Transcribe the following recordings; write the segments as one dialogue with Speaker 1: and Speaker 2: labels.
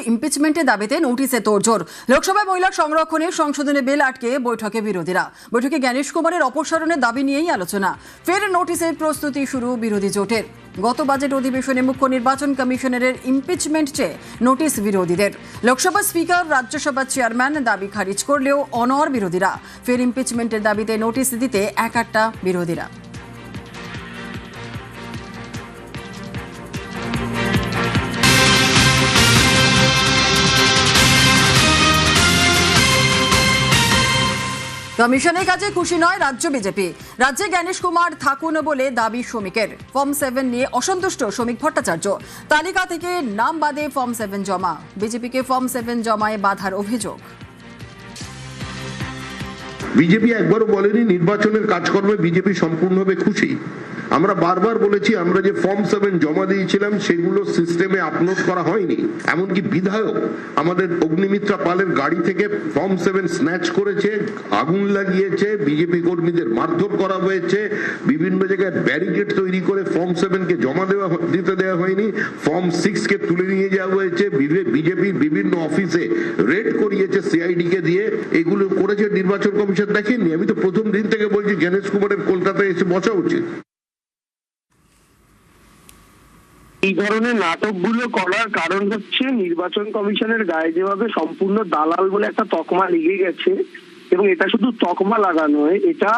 Speaker 1: ইমপিচমেন্টের দাবিতে নোটিশে তোড়জোড়। লোকসভায় মহিলা সংরক্ষণে সংশোধনী বিল আটকে বৈঠকে বিরোধীরা। বৈঠকে জ্ঞানেশ কুমারের অপসারণের দাবি নিয়েই আলোচনা। ফের নোটিশের প্রস্তুতি শুরু বিরোধী জোটের। গত বাজেট অধিবেশনে মুখ্য নির্বাচন কমিশনারের ইমপিচমেন্ট চেয়ে নোটিশ বিরোধীদের। লোকসভা স্পিকার, রাজ্যসভা চেয়ারম্যান দাবি খারিজ করলেও অনড় বিরোধীরা। ফের ইমপিচমেন্টের দাবিতে নোটিশ দিতে একাট্টা বিরোধীরা। কমিশনের কাজে খুশি নয় রাজ্য বিজেপি। রাজ্যে জ্ঞানেশ কুমার থাকুন বলে দাবি শ্রমিকের। ফর্ম 7 নিয়ে অসন্তুষ্ট শ্রমিক ভট্টাচার্য। তালিকা থেকে নাম বাদে ফর্ম 7 জমা। বিজেপিকে ফর্ম 7 জমায় বাধার অভিযোগ।
Speaker 2: বিজেপি একবারও বলেনি নির্বাচনের কাজকর্মে বিজেপি সম্পূর্ণভাবে খুশি। আমরা বারবার বলেছি আমরা যে ফর্ম 7 জমা দিয়েছিলাম সেগুলো সিস্টেমে আপলোড করা হয়নি। এমনকি বিধায়ক আমাদের অগ্নিমিত্রা পালের গাড়ি থেকে ফর্ম 7 স্ন্যাচ করেছে, আগুন লাগিয়েছে, বিজেপি কর্মীদের মারধর করা হয়েছে, বিভিন্ন জায়গায় ব্যারিকেড তৈরি করে ফর্ম 7 কে জমা দিতে দেওয়া হয়নি। ফর্ম 6 কে তুলে নিয়ে যাওয়া হয়েছে, বিজেপির বিভিন্ন অফিসে রেড করিয়েছে সিআইডি কে দিয়ে। এগুলো করেছে নির্বাচন কমিশন। দেখেননি? আমি তো প্রথম দিন থেকে বলছি জ্ঞানেশ কুমারের কলকাতায় এসে বসা উচিত।
Speaker 3: এই ধরনের নাটকগুলো করার কারণ হচ্ছে নির্বাচন কমিশনের গায়ে যেভাবে সম্পূর্ণ দালাল বলে একটা তকমা লেগে গেছে, এবং এটা শুধু তকমা লাগানো নয়, এটা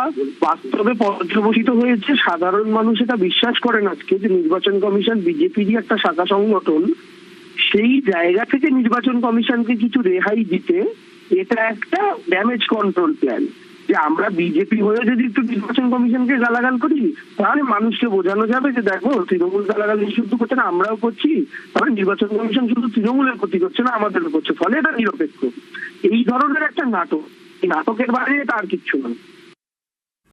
Speaker 3: বাস্তবে পর্যবসিত হয়েছে। সাধারণ মানুষ এটা বিশ্বাস করেন আজকে যে নির্বাচন কমিশন বিজেপিরই একটা শাখা সংগঠন। সেই জায়গা থেকে নির্বাচন কমিশনকে কিছু রেহাই দিতে এটা একটা ড্যামেজ কন্ট্রোল প্ল্যান, যে আমরা বিজেপি হয়ে যদি একটু নির্বাচন কমিশনকে গালাগাল করি তাহলে মানুষকে বোঝানো যাবে যে দেখো তৃণমূল গালাগালি শুধু করছে না, আমরাও করছি, তাহলে নির্বাচন কমিশন শুধু তৃণমূলের ক্ষতি করছে না, আমাদেরও করছে, ফলে এটা নিরপেক্ষ। এই ধরনের একটা নাটক, এই নাটকের বাইরে এটা আর কিচ্ছু নয়।